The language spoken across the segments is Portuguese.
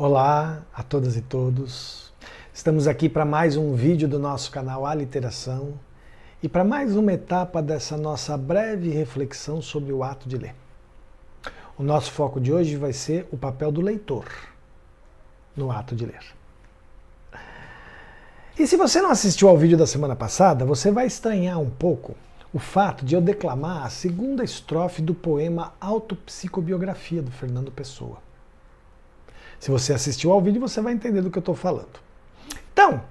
Olá a todas e todos. Estamos aqui para mais um vídeo do nosso canal Aliteração e para mais uma etapa dessa nossa breve reflexão sobre o ato de ler. O nosso foco de hoje vai ser o papel do leitor no ato de ler. E se você não assistiu ao vídeo da semana passada, você vai estranhar um pouco o fato de eu declamar a segunda estrofe do poema Autopsicobiografia do Fernando Pessoa. Se você assistiu ao vídeo, você vai entender do que eu estou falando. Então,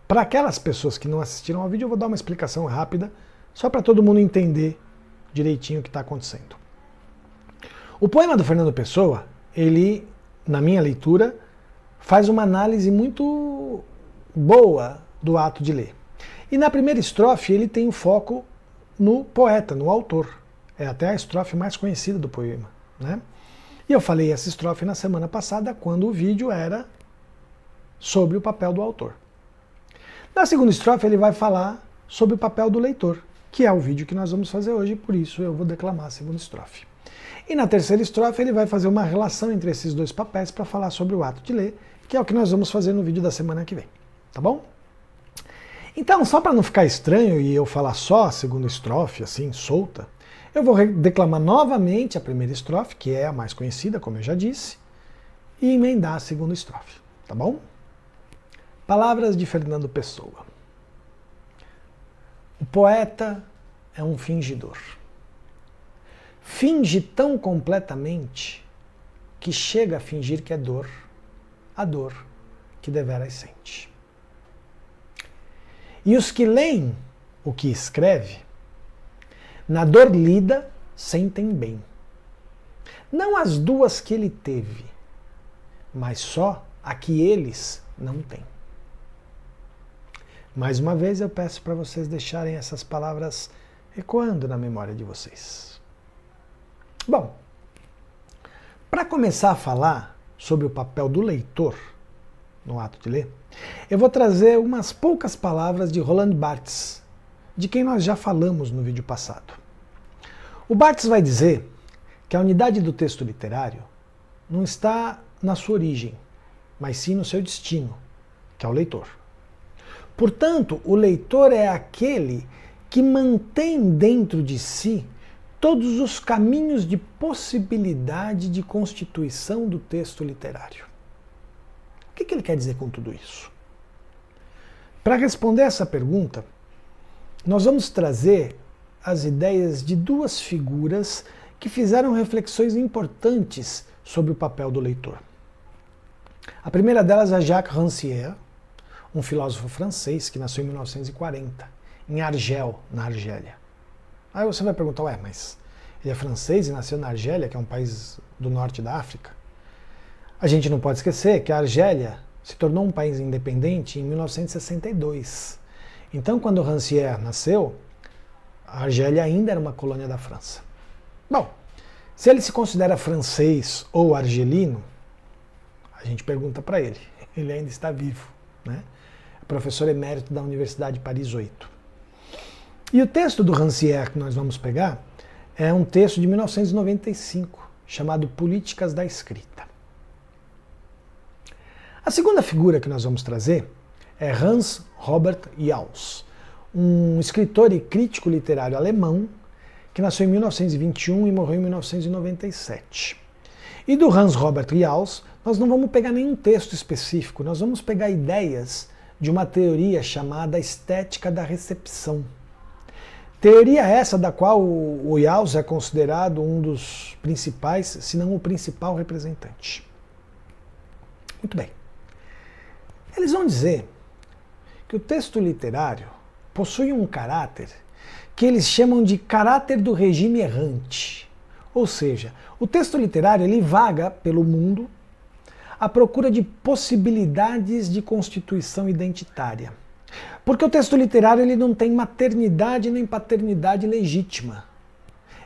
para aquelas pessoas que não assistiram ao vídeo, eu vou dar uma explicação rápida, só para todo mundo entender direitinho o que está acontecendo. O poema do Fernando Pessoa, ele, na minha leitura, faz uma análise muito boa do ato de ler. E na primeira estrofe, ele tem o foco no poeta, no autor. É até a estrofe mais conhecida do poema, né? E eu falei essa estrofe na semana passada, quando o vídeo era sobre o papel do autor. Na segunda estrofe ele vai falar sobre o papel do leitor, que é o vídeo que nós vamos fazer hoje, por isso eu vou declamar a segunda estrofe. E na terceira estrofe ele vai fazer uma relação entre esses dois papéis para falar sobre o ato de ler, que é o que nós vamos fazer no vídeo da semana que vem, tá bom? Então, só para não ficar estranho e eu falar só a segunda estrofe, assim, solta, eu vou declamar novamente a primeira estrofe, que é a mais conhecida, como eu já disse, e emendar a segunda estrofe, tá bom? Palavras de Fernando Pessoa. O poeta é um fingidor. Finge tão completamente que chega a fingir que é dor, a dor que deveras sente. E os que leem o que escreve, na dor lida, sentem bem. Não as duas que ele teve, mas só a que eles não têm. Mais uma vez eu peço para vocês deixarem essas palavras ecoando na memória de vocês. Bom, para começar a falar sobre o papel do leitor no ato de ler, eu vou trazer umas poucas palavras de Roland Barthes, de quem nós já falamos no vídeo passado. O Barthes vai dizer que a unidade do texto literário não está na sua origem, mas sim no seu destino, que é o leitor. Portanto, o leitor é aquele que mantém dentro de si todos os caminhos de possibilidade de constituição do texto literário. O que ele quer dizer com tudo isso? Para responder essa pergunta, nós vamos trazer as ideias de duas figuras que fizeram reflexões importantes sobre o papel do leitor. A primeira delas é Jacques Rancière, um filósofo francês que nasceu em 1940, em Argel, na Argélia. Aí você vai perguntar, mas ele é francês e nasceu na Argélia, que é um país do norte da África? A gente não pode esquecer que a Argélia se tornou um país independente em 1962. Então, quando Rancière nasceu, a Argélia ainda era uma colônia da França. Bom, se ele se considera francês ou argelino, a gente pergunta para ele. Ele ainda está vivo, né? É professor emérito da Universidade de Paris 8. E o texto do Rancière que nós vamos pegar é um texto de 1995, chamado Políticas da Escrita. A segunda figura que nós vamos trazer é Hans Robert Jauss, um escritor e crítico literário alemão que nasceu em 1921 e morreu em 1997. E do Hans Robert Jauss, nós não vamos pegar nenhum texto específico, nós vamos pegar ideias de uma teoria chamada estética da recepção. Teoria essa da qual o Jauss é considerado um dos principais, se não o principal representante. Muito bem. Eles vão dizer que o texto literário possui um caráter que eles chamam de caráter do regime errante. Ou seja, o texto literário ele vaga pelo mundo à procura de possibilidades de constituição identitária. Porque o texto literário ele não tem maternidade nem paternidade legítima.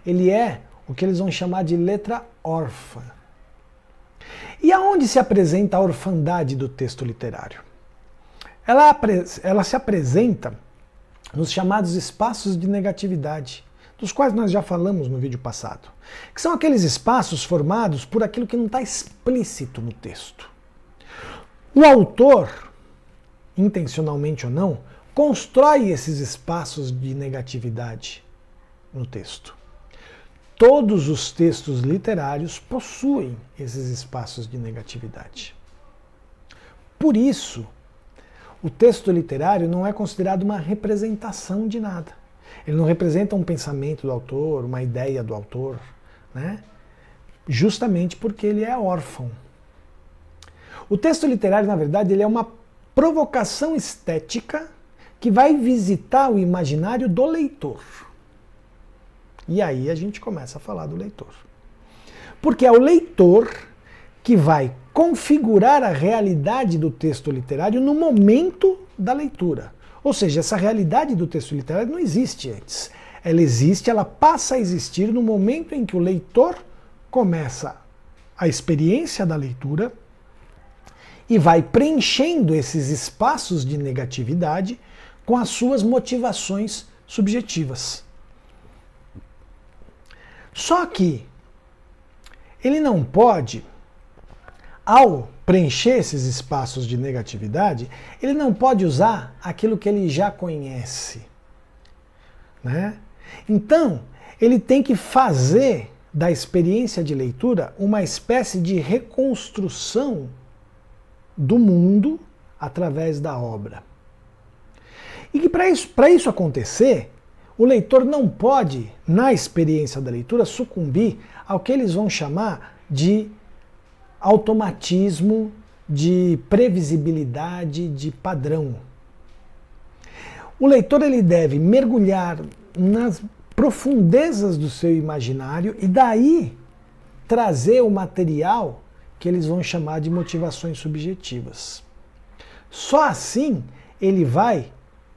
Ele é o que eles vão chamar de letra órfã. E aonde se apresenta a orfandade do texto literário? Ela se apresenta nos chamados espaços de negatividade, dos quais nós já falamos no vídeo passado, que são aqueles espaços formados por aquilo que não está explícito no texto. O autor, intencionalmente ou não, constrói esses espaços de negatividade no texto. Todos os textos literários possuem esses espaços de negatividade. Por isso, o texto literário não é considerado uma representação de nada. Ele não representa um pensamento do autor, uma ideia do autor, né? Justamente porque ele é órfão. O texto literário, na verdade, ele é uma provocação estética que vai visitar o imaginário do leitor. E aí a gente começa a falar do leitor. Porque é o leitor que vai configurar a realidade do texto literário no momento da leitura. Ou seja, essa realidade do texto literário não existe antes. Ela existe, ela passa a existir no momento em que o leitor começa a experiência da leitura e vai preenchendo esses espaços de negatividade com as suas motivações subjetivas. Só que ele não pode, ao preencher esses espaços de negatividade, ele não pode usar aquilo que ele já conhece, né? Então, ele tem que fazer da experiência de leitura uma espécie de reconstrução do mundo através da obra. E que para isso acontecer, o leitor não pode, na experiência da leitura, sucumbir ao que eles vão chamar de automatismo, de previsibilidade, de padrão. O leitor ele deve mergulhar nas profundezas do seu imaginário e daí trazer o material que eles vão chamar de motivações subjetivas. Só assim ele vai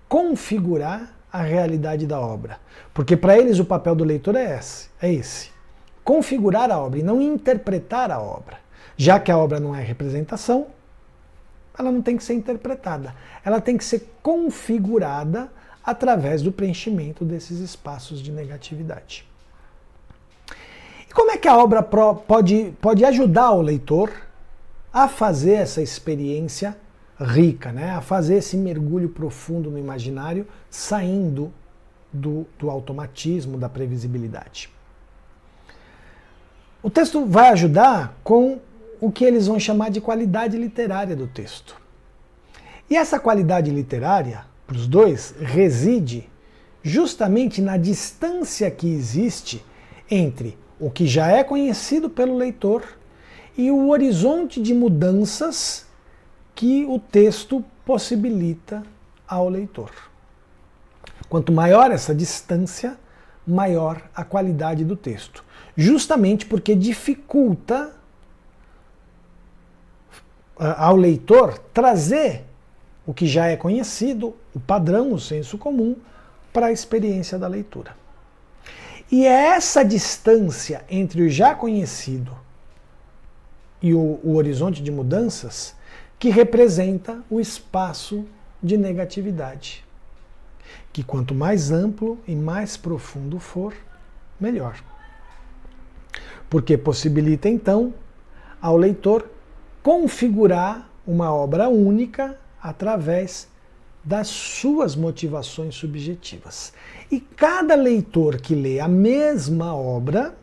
configurar a realidade da obra. Porque para eles o papel do leitor é esse. Configurar a obra e não interpretar a obra. Já que a obra não é representação, ela não tem que ser interpretada. Ela tem que ser configurada através do preenchimento desses espaços de negatividade. E como é que a obra pode ajudar o leitor a fazer essa experiência rica, né? A fazer esse mergulho profundo no imaginário, saindo do automatismo, da previsibilidade? O texto vai ajudar com o que eles vão chamar de qualidade literária do texto. E essa qualidade literária, para os dois, reside justamente na distância que existe entre o que já é conhecido pelo leitor e o horizonte de mudanças que o texto possibilita ao leitor. Quanto maior essa distância, maior a qualidade do texto. Justamente porque dificulta ao leitor trazer o que já é conhecido, o padrão, o senso comum, para a experiência da leitura. E é essa distância entre o já conhecido e o horizonte de mudanças que representa o espaço de negatividade. Que quanto mais amplo e mais profundo for, melhor. Porque possibilita então ao leitor configurar uma obra única através das suas motivações subjetivas. E cada leitor que lê a mesma obra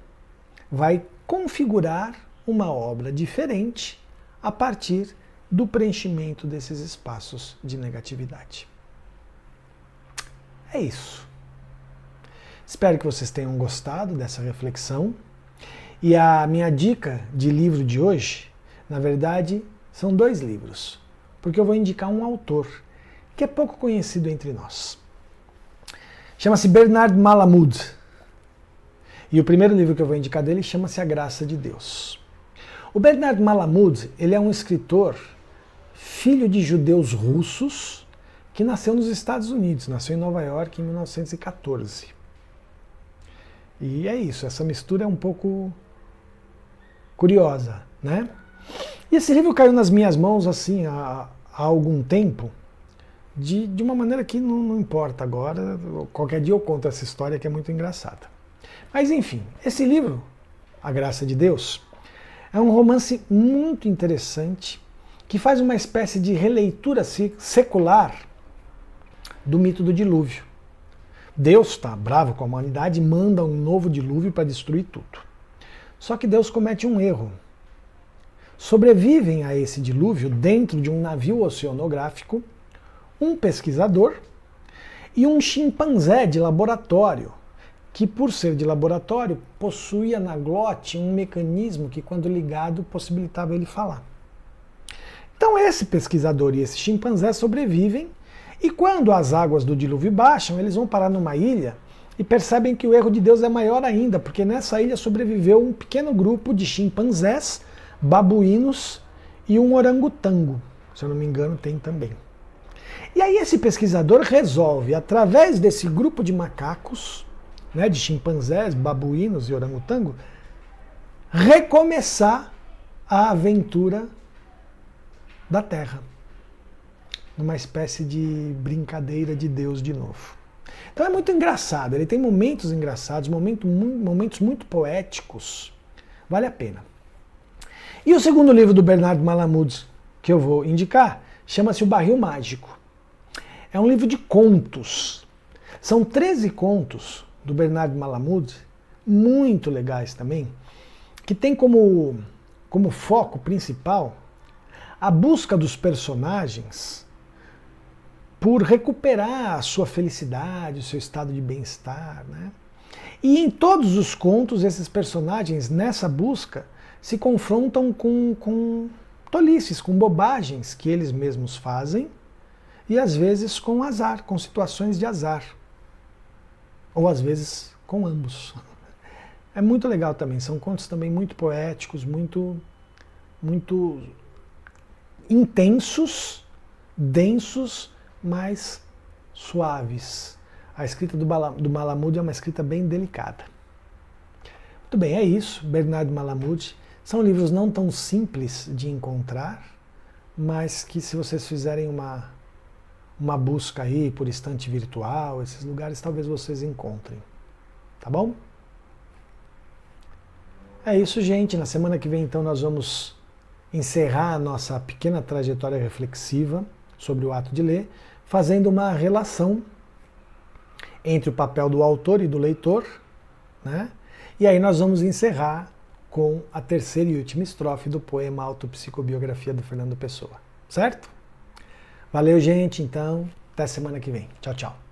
vai configurar uma obra diferente a partir do preenchimento desses espaços de negatividade. É isso. Espero que vocês tenham gostado dessa reflexão. E a minha dica de livro de hoje, na verdade, são 2 livros, porque eu vou indicar um autor que é pouco conhecido entre nós. Chama-se Bernard Malamud. E o primeiro livro que eu vou indicar dele chama-se A Graça de Deus. O Bernard Malamud, ele é um escritor, filho de judeus russos, que nasceu nos Estados Unidos, nasceu em Nova York em 1914. E é isso, essa mistura é um pouco curiosa, né? E esse livro caiu nas minhas mãos assim há algum tempo, de uma maneira que não importa agora, qualquer dia eu conto essa história que é muito engraçada. Mas enfim, esse livro, A Graça de Deus, é um romance muito interessante que faz uma espécie de releitura secular do mito do dilúvio. Deus está bravo com a humanidade e manda um novo dilúvio para destruir tudo. Só que Deus comete um erro. Sobrevivem a esse dilúvio, dentro de um navio oceanográfico, um pesquisador e um chimpanzé de laboratório, que por ser de laboratório, possuía na glote um mecanismo que, quando ligado, possibilitava ele falar. Então esse pesquisador e esse chimpanzé sobrevivem, e quando as águas do dilúvio baixam, eles vão parar numa ilha e percebem que o erro de Deus é maior ainda, porque nessa ilha sobreviveu um pequeno grupo de chimpanzés, babuínos e um orangotango, se eu não me engano tem também. E aí esse pesquisador resolve, através desse grupo de macacos, né, de chimpanzés, babuínos e orangotango, recomeçar a aventura da Terra, numa espécie de brincadeira de Deus de novo. Então é muito engraçado, ele tem momentos engraçados, momentos muito poéticos, vale a pena. E o segundo livro do Bernard Malamud que eu vou indicar chama-se O Barril Mágico. É um livro de contos. São 13 contos do Bernard Malamud, muito legais também, que tem como foco principal a busca dos personagens por recuperar a sua felicidade, o seu estado de bem-estar, né? E em todos os contos, esses personagens, nessa busca, se confrontam com tolices, com bobagens que eles mesmos fazem, e às vezes com azar, com situações de azar. Ou às vezes com ambos. É muito legal também, são contos também muito poéticos, muito intensos, densos, mas suaves. A escrita do Malamud é uma escrita bem delicada. Muito bem, é isso, Bernard Malamud. São livros não tão simples de encontrar, mas que, se vocês fizerem uma busca aí por estante virtual, esses lugares talvez vocês encontrem. Tá bom? É isso, gente. Na semana que vem, então, nós vamos encerrar a nossa pequena trajetória reflexiva sobre o ato de ler, fazendo uma relação entre o papel do autor e do leitor, né? E aí nós vamos encerrar com a terceira e última estrofe do poema Autopsicobiografia do Fernando Pessoa. Certo? Valeu, gente, então. Até semana que vem. Tchau, tchau.